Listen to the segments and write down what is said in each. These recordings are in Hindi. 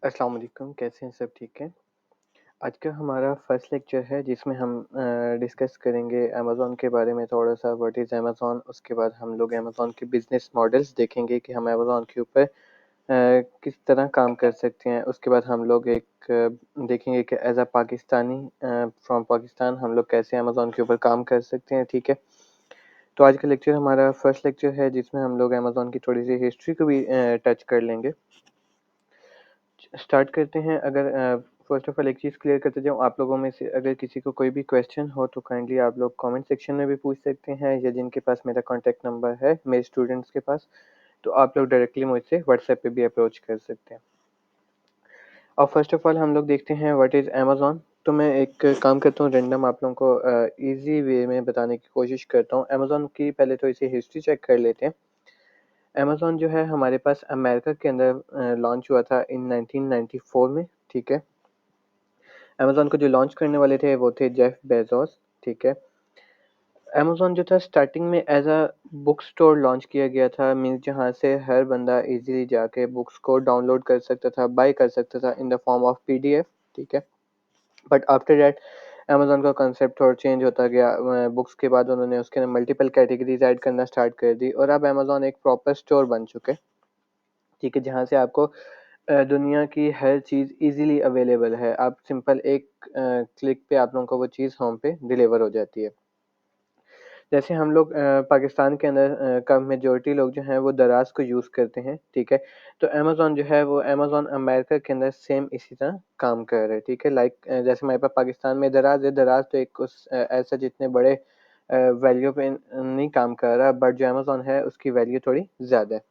अस्सलाम वालेकुम, कैसे हैं सब ठीक हैं? आज का हमारा फर्स्ट लेक्चर है जिसमें हम डिस्कस करेंगे अमेज़न के बारे में थोड़ा-सा व्हाट इज़ अमेज़न। उसके बाद हम लोग अमेज़न के बिज़नेस मॉडल्स देखेंगे कि हम अमेज़न के ऊपर किस तरह काम कर सकते हैं। उसके बाद हम लोग देखेंगे कि as a Pakistani from Pakistan हम लोग कैसे अमेज़न के ऊपर काम कर सकते हैं, ठीक है? तो आज का लेक्चर हमारा फर्स्ट लेक्चर है जिसमें हम लोग अमेज़न की थोड़ी-सी हिस्ट्री को भी टच कर लेंगे। स्टार्ट करते हैं। अगर फर्स्ट ऑफ ऑल एक चीज़ क्लियर करते जाऊँ, आप लोगों में से अगर किसी को कोई भी क्वेश्चन हो तो काइंडली आप लोग कमेंट सेक्शन में भी पूछ सकते हैं, या जिनके पास मेरा कॉन्टैक्ट नंबर है मेरे स्टूडेंट्स के पास, तो आप लोग डायरेक्टली मुझसे व्हाट्सएप पे भी अप्रोच कर सकते हैं। और फर्स्ट ऑफ ऑल हम लोग देखते हैं व्हाट इज़ अमेज़न। तो मैं एक काम करता हूँ, रैंडम आप लोगों को ईज़ी वे में बताने की कोशिश करता हूँ। अमेज़न की पहले तो इसे हिस्ट्री चेक कर लेते हैं। अमेज़न जो है हमारे पास अमेरिका के अंदर लॉन्च हुआ था इन 1994 में, ठीक है? अमेज़न को जो लॉन्च करने वाले थे वो थे जेफ बेज़ोस, ठीक है? अमेज़न जो था स्टार्टिंग में as a book store launch किया गया था, मीन्स जहाँ से हर बंदा इज़िली जाके बुक्स को डाउनलोड कर सकता था, बाय कर सकता था in the form of PDF, ठीक है? बट आफ्टर दैट अमेज़न का कांसेप्ट थोड़ा चेंज होता गया। बुक्स के बाद उन्होंने उसके अंदर मल्टीपल कैटेगरीज़ ऐड करना स्टार्ट कर दी और अब अमेज़न एक प्रॉपर स्टोर बन चुका है, ठीक है? जहाँ से आपको दुनिया की हर चीज़ इजीली अवेलेबल है। आप सिंपल एक क्लिक पे आप लोगों को वो चीज़ होम पे डिलीवर हो जाती है। जैसे हम लोग पाकिस्तान के अंदर का मेजॉरिटी लोग जो हैं वो दराज़ को यूज़ करते हैं, ठीक है? तो अमेज़न जो है वो अमेज़न अमेरिका के अंदर सेम इसी तरह काम कर रहा है, ठीक है? लाइक जैसे हमारे पास पाकिस्तान में दराज़ है, दराज़ तो एक ऐसा जितने बड़े वैल्यू पे नहीं काम कर रहा, बट जो अमेज़न है उसकी वैल्यू थोड़ी ज़्यादा है।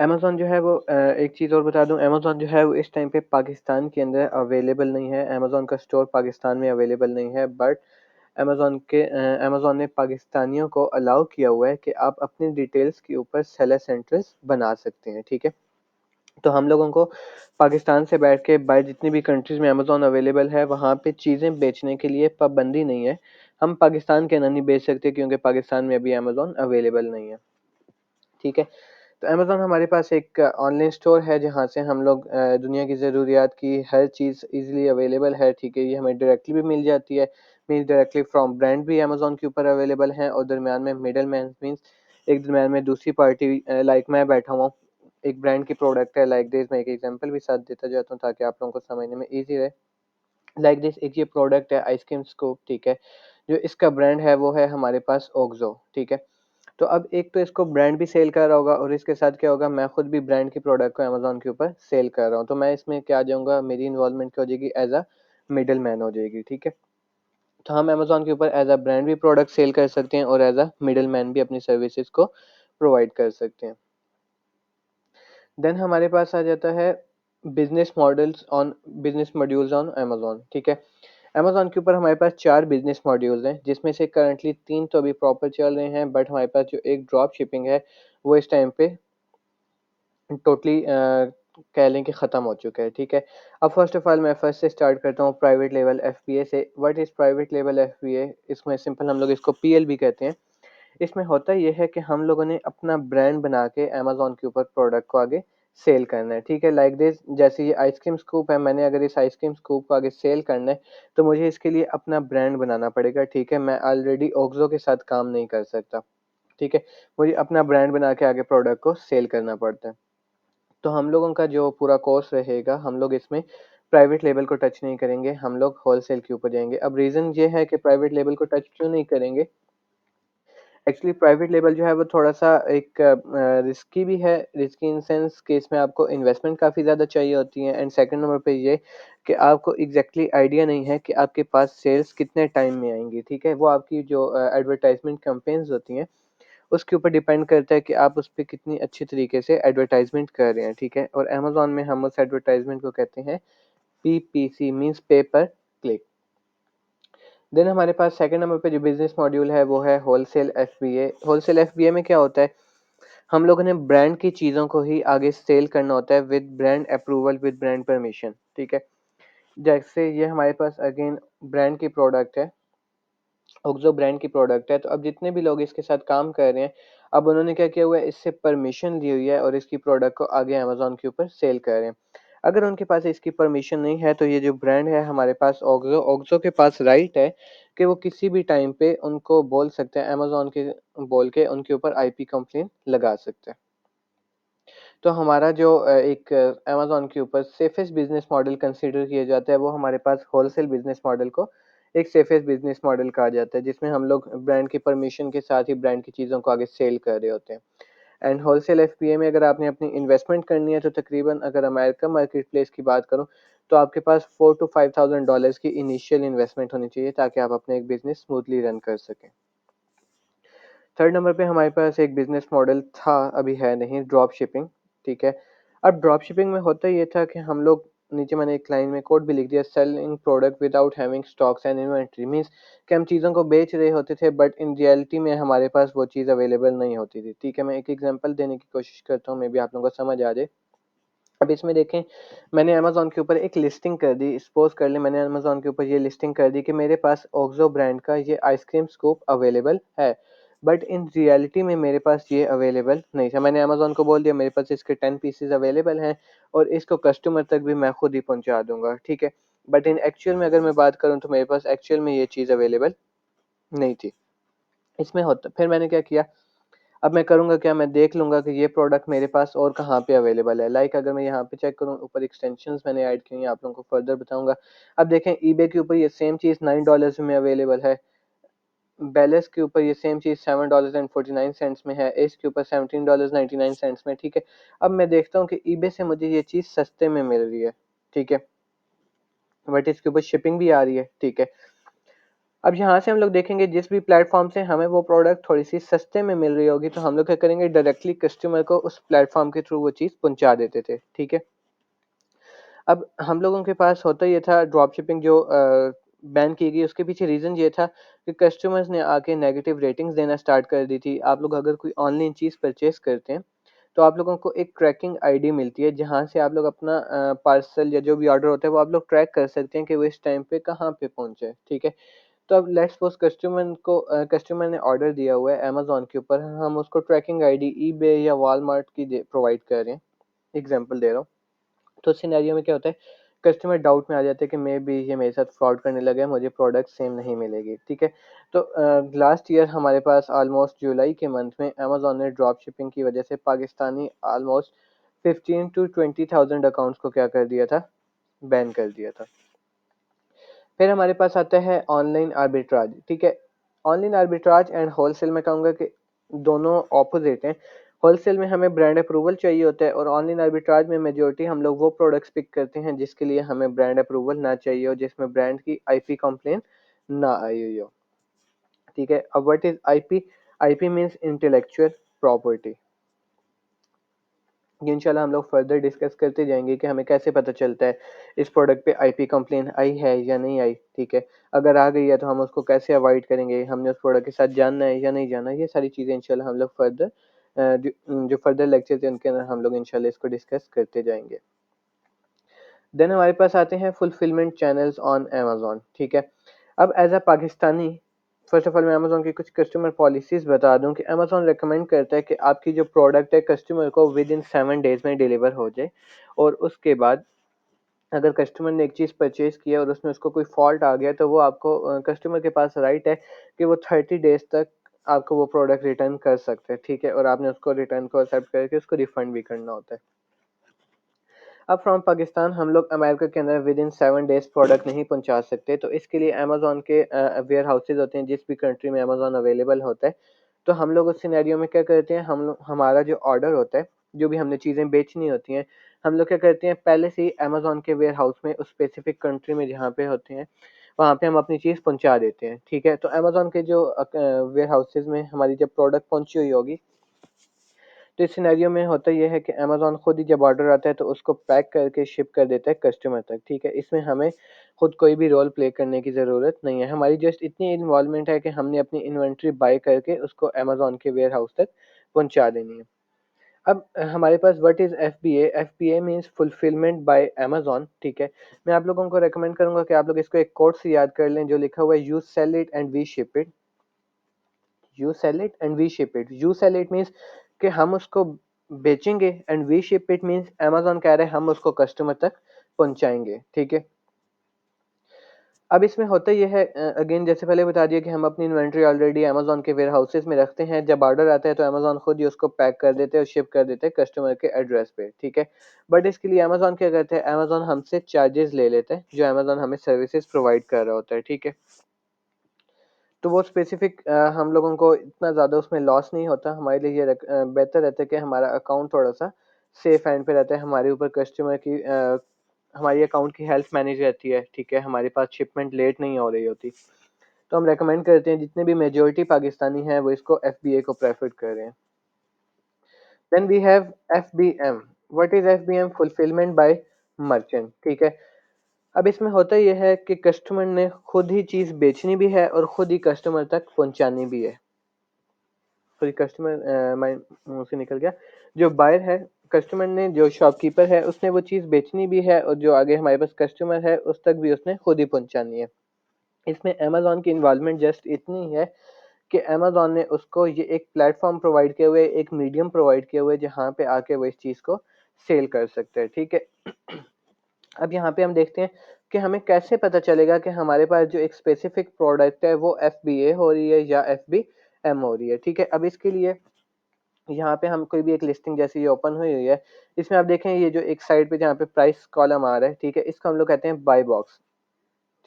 अमेज़न जो है वो एक चीज़ और बता दूँ, अमेज़न जो है वो इस टाइम पे पाकिस्तान के अंदर अवेलेबल नहीं है। अमेज़न का स्टोर पाकिस्तान में अवेलेबल नहीं है, बट अमेज़न ने पाकिस्तानियों को अलाउ किया हुआ है कि आप अपनी डिटेल्स के ऊपर सेलर सेंटर्स बना सकते हैं, ठीक है? तो हम लोगों को पाकिस्तान से बैठ के बाहर जितनी भी कंट्रीज़ में अमेज़न अवेलेबल है, वहाँ पे चीज़ें बेचने के लिए पाबंदी नहीं है। हम पाकिस्तान के अंदर नहीं बेच सकते क्योंकि पाकिस्तान में अभी अमेज़न अवेलेबल नहीं है, ठीक है? तो अमेज़न हमारे पास एक ऑनलाइन स्टोर है जहाँ से हम लोग दुनिया की ज़रूरियात की हर चीज़ ईज़िली अवेलेबल है, ठीक है? ये हमें डायरेक्टली भी मिल जाती है, मीन्स डायरेक्टली फ्रॉम ब्रांड भी अमेज़न के ऊपर अवेलेबल हैं, और दरमियान में मिडलमैन मीन्स एक दरमियान में दूसरी पार्टी लाइक मैं बैठा हुआ हूँ, एक ब्रांड की प्रोडक्ट है लाइक दिस। मैं एक एग्ज़ाम्पल भी साथ देता जाता हूँ ताकि आप लोगों को समझने में ईज़ी रहे। लाइक दिस एक ये प्रोडक्ट है आइसक्रीम स्कूप, ठीक है? जो इसका ब्रांड है वो है हमारे पास ओक्सो, ठीक है? तो अब एक तो इसको ब्रांड भी सेल कर रहा होगा और इसके साथ क्या होगा, मैं खुद भी ब्रांड की प्रोडक्ट को अमेज़न के ऊपर सेल कर रहा हूँ। तो मैं इसमें क्या आ जाऊँगा, मेरी इन्वॉल्वमेंट क्या हो जाएगी, एज़ अ मिडलमैन हो जाएगी, ठीक है? तो हम अमेज़न के ऊपर एज़ अ ब्रांड भी प्रोडक्ट सेल कर सकते हैं और एज़ अ मिडलमैन भी अपनी सर्विसेज़ को प्रोवाइड कर सकते हैं। देन हमारे पास आ जाता है बिज़नेस मॉड्यूल्स ऑन अमेज़न, ठीक है? अमेज़न के ऊपर हमारे पास 4 बिज़नेस मॉड्यूल्स हैं, जिसमें से करंटली 3 तो अभी प्रॉपर चल रहे हैं, बट हमारे पास जो एक ड्रॉप शिपिंग है, वो इस टाइम पे टोटली कह लें कि ख़त्म हो चुका है, ठीक है? अब फ़र्स्ट ऑफ़ ऑल मैं फर्स्ट से स्टार्ट करता हूँ प्राइवेट लेवल एफबीए से। What is private level FBA? इसमें सिंपल हम लोग इसको पीएल भी कहते हैं। इसमें होता ये है कि हम लोगों ने अपना ब्रांड बना के अमेज़न के ऊपर प्रोडक्ट को आगे सेल करना है, ठीक है? लाइक दिस, जैसे ये आइसक्रीम स्कूप है, मैंने अगर इस आइसक्रीम स्कूप को आगे सेल करना है, तो मुझे इसके लिए अपना ब्रांड बनाना पड़ेगा, ठीक है? मैं ऑलरेडी ओक्सो के साथ काम नहीं कर सकता, ठीक है? मुझे अपना ब्रांड बना के आगे प्रोडक्ट को सेल करना पड़ता है। तो हम लोगों का जो पूरा कोर्स रहेगा, हम लोग इसमें प्राइवेट लेवल को टच नहीं करेंगे, हम लोग होलसेल के ऊपर जाएँगे। अब रीज़न ये है कि प्राइवेट लेवल को टच क्यों नहीं करेंगे, एक्चुअली प्राइवेट लेबल जो है वो थोड़ा-सा एक रिस्की भी है, रिस्की इन सेंस कि इसमें आपको इन्वेस्टमेंट काफ़ी ज़्यादा चाहिए होती है, एंड सेकंड नंबर पे ये कि आपको एग्ज़ैक्टली आइडिया नहीं है कि आपके पास सेल्स कितने टाइम में आएँगी, ठीक है? वो आपकी जो एडवर्टाइज़मेंट कैम्पेन्स होती हैं, उसके ऊपर डिपेंड करता है कि आप उस पे कितनी अच्छी तरीके से एडवर्टाइज़मेंट कर रहे हैं, ठीक है? और अमेज़न में हम उस एडवर्टाइज़मेंट को कहते हैं पीपीसी, मीन्स पे पर क्लिक। देन हमारे पास सेकंड नंबर पे जो बिज़नेस मॉड्यूल है वो है होलसेल एफबीए। होलसेल एफबीए में क्या होता है, हम लोगों ने ब्रांड की चीज़ों को ही आगे सेल करना होता है with brand approval, with brand permission, ठीक है? जैसे ये हमारे पास अगेन ब्रांड की प्रोडक्ट है, ओक्सो ब्रांड की प्रोडक्ट है, तो अब जितने भी लोग इसके साथ काम कर रहे हैं, अब उन्होंने क्या किया हुआ है, इससे परमिशन ली हुई है और इसकी प्रोडक्ट को आगे अमेज़न के ऊपर सेल कर रहे हैं। अगर उनके पास इसकी परमिशन नहीं है तो ये जो ब्रांड है हमारे पास ऑक्सो ऑक्सो के पास राइट है कि वो किसी भी टाइम पे उनको बोल सकते हैं, अमेजोन के बोल के उनके ऊपर आईपी कंप्लेंट लगा सकते हैं। तो हमारा जो एक अमेज़न के ऊपर सेफेस्ट बिज़नेस मॉडल कंसीडर किया जाता है, वो हमारे पास होलसेल बिज़नेस मॉडल को एक सेफेस्ट बिज़नेस मॉडल कहा जाता है, जिसमें हम लोग ब्रांड की परमिशन के साथ ही ब्रांड की चीज़ों को आगे सेल कर रहे होते हैं। एंड होलसेल एफपीए में अगर आपने अपनी इन्वेस्टमेंट करनी है, तो तकरीबन अगर अमेरिका मार्केट प्लेस की बात करूँ, तो आपके पास 4 टू $5,000 की इनिशियल इन्वेस्टमेंट होनी चाहिए, ताकि आप अपने एक बिज़नेस स्मूथली रन कर सकें। थर्ड नंबर पे हमारे पास एक बिजनेस मॉडल था, अभी है नहीं, ड्रॉप शिपिंग। ठीक है। अब ड्रॉप शिपिंग में होता ये था कि हम लोग, नीचे मैंने एक लाइन में कोड भी लिख दिया, selling product without having stocks and inventory, means कि हम चीज़ों को बेच रहे होते थे, बट इन रियलिटी में हमारे पास वो चीज़ अवेलेबल नहीं होती थी। ठीक है, मैं एक एग्जांपल देने की कोशिश करता हूँ, मे बी आप लोगों को समझ आ जाए। अब इसमें देखें, मैंने अमेज़न के ऊपर एक लिस्टिंग कर दी, सपोज़ कर लें मैंने अमेज़न के ऊपर ये लिस्टिंग कर दी कि मेरे पास ओक्सो ब्रांड का ये आइसक्रीम स्कूप अवेलेबल है। बट इन रियलिटी में मेरे पास ये अवेलेबल नहीं था। मैंने अमेज़न को बोल दिया मेरे पास इसके 10 पीसेज़ अवेलेबल हैं और इसको कस्टमर तक भी मैं खुद ही पहुँचा दूँगा, ठीक है। बट इन एक्चुअल में अगर मैं बात करूँ, तो मेरे पास एक्चुअल में ये चीज़ अवेलेबल नहीं थी। इसमें होता, फिर मैंने क्या किया, अब मैं करूँगा क्या, मैं देख लूँगा कि ये प्रोडक्ट मेरे पास और कहाँ पे अवेलेबल है। लाइक अगर मैं यहाँ पे चेक करूँ, ऊपर एक्सटेंशंस मैंने ऐड की हुई हैं, आप लोगों को फर्दर बताऊँगा। अब देखें, ईबे के ऊपर ये सेम चीज़ $9 में अवेलेबल है, बेलेस के ऊपर ये सेम चीज़ $7.49 में है, इसके ऊपर $17.99 में, ठीक है। अब मैं देखता हूँ कि ईबे से मुझे ये चीज़ सस्ते में मिल रही है, ठीक है, बट इसके ऊपर शिपिंग भी आ रही है, ठीक है। अब यहाँ से हम लोग देखेंगे, जिस भी प्लेटफॉर्म से हमें वो प्रोडक्ट थोड़ी सी सस्ते में मिल रही होगी, तो हम लोग क्या करेंगे, डायरेक्टली कस्टमर को उस प्लेटफॉर्म के थ्रू वो चीज़ पहुँचा देते थे, ठीक है। अब हम लोगों के पास होता ये था, ड्रॉप शिपिंग जो बैन की गई, उसके पीछे रीज़न ये था कि कस्टमर्स ने आके नेगेटिव रेटिंग्स देना स्टार्ट कर दी थी। आप लोग अगर कोई ऑनलाइन चीज़ परचेज़ करते हैं, तो आप लोगों को एक ट्रैकिंग आईडी मिलती है, जहाँ से आप लोग अपना पार्सल या जो भी ऑर्डर होता है, वो आप लोग ट्रैक कर सकते हैं कि वो इस टाइम पे कहाँ पे पहुँचा है, ठीक है। तो अब लेट्स सपोज़ कस्टमर ने ऑर्डर दिया हुआ है अमेज़न के ऊपर, हम उसको ट्रैकिंग आईडी ईबे या वॉलमार्ट की दे प्रोवाइड कर रहे हैं, एग्ज़ाम्पल दे रहा हूँ। तो उस सिनेरियो में क्या होता है, कस्टमर डाउट में आ जाते हैं कि मे बी ये मेरे साथ फ्रॉड करने लगा है, मुझे प्रोडक्ट सेम नहीं मिलेगी, ठीक है। तो लास्ट ईयर हमारे पास ऑलमोस्ट जुलाई के मंथ में अमेज़न ने ड्रॉप शिपिंग की वजह से पाकिस्तानी ऑलमोस्ट 15 टू 20,000 अकाउंट्स को क्या कर दिया था, बैन कर दिया था। फिर हमारे पास आता है ऑनलाइन आर्बिट्राज, ठीक है। ऑनलाइन आर्बिट्राज एंड होलसेल में कहूँगा कि दोनों ऑपोजिट हैं। होलसेल में हमें ब्रांड अप्रूवल चाहिए होता है, और ऑनलाइन आर्बिट्राज में मेजोरिटी हम लोग वो प्रोडक्ट्स पिक करते हैं जिसके लिए हमें ब्रांड अप्रूवल ना चाहिए हो, जिसमें ब्रांड की आईपी कंप्लेन ना आई हुई हो, ठीक है। अब what is IP? IP means intellectual property. ये इंशाल्लाह हम लोग फर्दर डिस्कस करते जाएंगे कि हमें कैसे पता चलता है इस प्रोडक्ट पे आईपी कंप्लेन आई है या नहीं आई, ठीक है। अगर आ गई है तो हम उसको कैसे अवॉइड करेंगे, हमने उस प्रोडक्ट के साथ जानना है या नहीं जानना, ये सारी चीज़ें इंशाल्लाह हम लोग फर्दर जो फर्दर लेक्चर्स हैं उनके अंदर हम लोग इंशाल्लाह इसको डिस्कस करते जाएंगे। देन हमारे पास आते हैं फुलफिलमेंट चैनल्स ऑन अमेज़न, ठीक है। अब as a Pakistani, first of all मैं अमेज़न की कुछ कस्टमर पॉलिसीज़ बता दूं कि अमेज़न रेकमेंड करता है कि आपकी जो प्रोडक्ट है कस्टमर को विद इन 7 डेज़ में डिलीवर हो जाए, और उसके बाद अगर कस्टमर ने एक चीज़ परचेज़ किया और उसमें उसको कोई फॉल्ट आ गया, तो वो आपको कस्टमर के पास राइट है कि वो 30 डेज़ तक आपको वो प्रोडक्ट रिटर्न कर सकते हैं, ठीक है, और आपने उसको रिटर्न को एक्सेप्ट करके उसको रिफंड भी करना होता है। अब फ्रॉम पाकिस्तान हम लोग अमेरिका के अंदर विद इन 7 डेज प्रोडक्ट नहीं पहुंचा सकते, तो इसके लिए अमेज़न के वेयर हाउसेज होते हैं, जिस भी कंट्री में अमेज़न अवेलेबल होता है। तो हम लोग उस सिनेरियो में क्या करते हैं, हम लोग हमारा जो ऑर्डर होता है, जो भी हमने चीज़ें बेचनी होती हैं, हम लोग क्या करते हैं, पहले से ही अमेज़न के वेयर हाउस में उस स्पेसिफिक कंट्री में जहाँ पे होते हैं, वहाँ पे हम अपनी चीज़ पहुँचा देते हैं, ठीक है। तो अमेज़न के जो वेयर हाउसेज में हमारी जब प्रोडक्ट पहुँची हुई होगी, तो इस सिनेरियो में होता ये है कि अमेज़न खुद ही जब ऑर्डर आता है तो उसको पैक करके शिप कर देता है कस्टमर तक, ठीक है। इसमें हमें खुद कोई भी रोल प्ले करने की ज़रूरत नहीं है, हमारी जस्ट इतनी इन्वॉल्वमेंट है कि हमने अपनी इन्वेंट्री बाय करके उसको अमेज़न के वेयर हाउस तक पहुंचा देनी है। अब हमारे पास what is FBA? FBA means fulfilment by Amazon, ठीक है। मैं आप लोगों को रिकमेंड करूंगा कि आप लोग इसको एक कोट से याद कर लें, जो लिखा हुआ है, you sell it and we ship it. You sell it and we ship it. You sell it means कि हम उसको बेचेंगे, and we ship it means Amazon कह रहा है हम उसको कस्टमर तक पहुँचाएँगे, ठीक है? अब इसमें होता ये है अगेन जैसे पहले बता दिया कि हम अपनी इन्वेंट्री ऑलरेडी अमेज़न के वेयरहाउसेस में रखते हैं। जब ऑर्डर आता है तो अमेज़न खुद ही उसको पैक कर देते हैं और शिप कर देते हैं कस्टमर के एड्रेस पे, ठीक है? बट इसके लिए अमेज़न क्या करते हैं, अमेज़न हमसे चार्जेस ले लेते हैं, जो अमेज़न हमें सर्विसेज प्रोवाइड कर रहा होता है, ठीक है? तो वो स्पेसिफिक हम लोगों को इतना ज़्यादा उसमें लॉस नहीं होता। हमारे लिए ये बेहतर रहता है कि हमारा अकाउंट थोड़ा-सा सेफ हैंड पे रहता है। हमारे ऊपर कस्टमर की हमारी अकाउंट की हेल्थ मैनेज रहती है, ठीक है? हमारे पास शिपमेंट लेट नहीं हो रही होती। तो हम रेकमेंड करते हैं जितने भी मेजॉरिटी पाकिस्तानी हैं वो इसको एफबीए को प्रेफर करें। Then we have FBM. What is FBM? Fulfillment by merchant, ठीक है? अब इसमें होता ये है कि कस्टमर ने खुद ही चीज़ बेचनी भी है और खुद ही कस्टमर तक पहुंचानी भी है। सॉरी, कस्टमर माइंड मुंह से निकल गया। जो बायर है, कस्टमर ने, जो शॉपकीपर है, उसने वो चीज़ बेचनी भी है और जो आगे हमारे पास कस्टमर है उस तक भी उसने खुद ही पहुंचानी है। इसमें अमेज़न की इन्वॉल्वमेंट जस्ट इतनी है कि अमेज़न ने उसको ये एक प्लेटफ़ॉर्म प्रोवाइड किए हुए, एक मीडियम प्रोवाइड किए हुए जहाँ पे आके वो इस चीज़ को सेल कर सकते हैं, ठीक है? अब यहाँ पे हम देखते हैं कि हमें कैसे पता चलेगा कि हमारे पास जो एक स्पेसिफिक प्रोडक्ट है वो एफबीए हो रही है या एफबीएम हो रही है, ठीक है? अब इसके लिए यहाँ पे हम कोई भी एक लिस्टिंग जैसी ये ओपन हुई हुई है, इसमें आप देखें ये जो एक साइड पे जहाँ पे प्राइस कॉलम आ रहा है, ठीक है? इसको हम लोग कहते हैं बाय बॉक्स,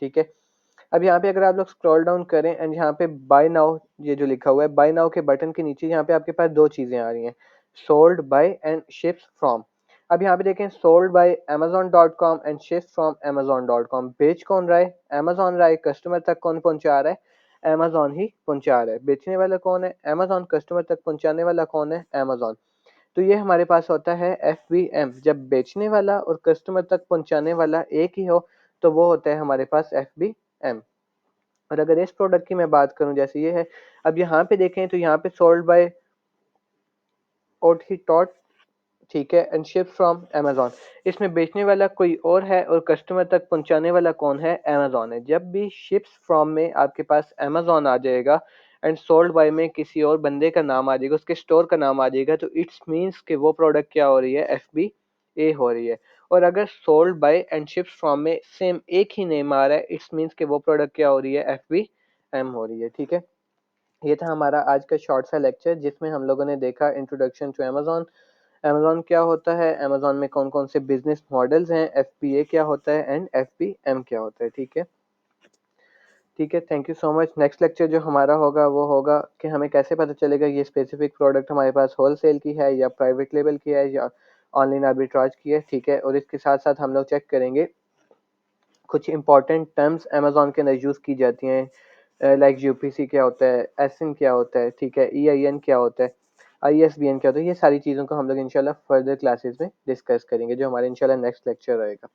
ठीक है? अब यहाँ पे अगर आप लोग स्क्रॉल डाउन करें एंड यहाँ पे बाय नाउ ये जो लिखा हुआ है, बाय नाउ के बटन के नीचे यहाँ पे आपके पास दो चीजें आ रही हैं, sold by and ships from. अब यहाँ पे देखें, sold by amazon.com and ships from amazon.com। बेच कौन रहा है? amazon रहा है। कस्टमर तक कौन पहुंचा रहा है? amazon ही पहुंचा रहा है। बेचने वाला कौन है? amazon। कस्टमर तक पहुंचाने वाला कौन है? amazon। तो ये हमारे पास होता है एफ जब बेचने वाला और कस्टमर तक पहुंचाने वाला एक ही हो तो वो होता है हमारे पास एफ। और अगर इस प्रोडक्ट की मैं बात करूं जैसे ये है, अब यहाँ पे देखें तो यहाँ पे सोल्ड बाय ओट ही टॉट, ठीक है, एंड शिप फ्रॉम अमेज़न। इसमें बेचने वाला कोई और है और कस्टमर तक पहुंचाने वाला कौन है? अमेज़न है। जब भी शिप्स फ्रॉम में आपके पास अमेज़न आ जाएगा एंड सोल्ड बाय में किसी और बंदे का नाम आ जाएगा, उसके स्टोर का नाम आ जाएगा, तो इट्स मीन्स कि वो प्रोडक्ट क्या हो रही है? एफबीए हो रही है। और अगर sold by and ships from में सेम एक ही नेम आ रहा है, इट्स मीन्स कि वो प्रोडक्ट क्या हो रही है? एफबीएम हो रही है, ठीक है? ये था हमारा आज का शॉर्ट सा लेक्चर जिसमें हम लोगों ने देखा इंट्रोडक्शन टू अमेज़न। अमेज़न क्या होता है, अमेज़न में कौन-कौन से बिज़नेस मॉडल्स हैं, एफबीए क्या होता है एंड एफबीएम क्या होता है, ठीक है? ठीक है, thank you so much. Next lecture जो हमारा होगा वो होगा कि हमें कैसे पता चलेगा ये स्पेसिफिक प्रोडक्ट हमारे पास होलसेल की है या प्राइवेट लेवल की है या ऑनलाइन आर्बिट्राज की है, ठीक है? और इसके साथ-साथ हम लोग चेक करेंगे कुछ इंपॉर्टेंट टर्म्स अमेज़न के अंदर यूज़ की जाती हैं, लाइक यूपीसी क्या होता है, एसइन क्या होता है, ठीक है? ईआईएन क्या होता है, आईएसबीएन क्या होता है, ये सारी चीज़ों को हम लोग इंशाल्लाह फर्दर क्लासेस में डिस्कस करेंगे जो हमारे इंशाल्लाह नेक्स्ट लेक्चर रहेगा।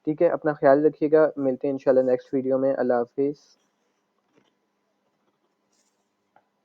ठीक है, अपना ख्याल रखिएगा, मिलते हैं इंशाल्लाह नेक्स्ट वीडियो में। अल्लाह हाफिज़।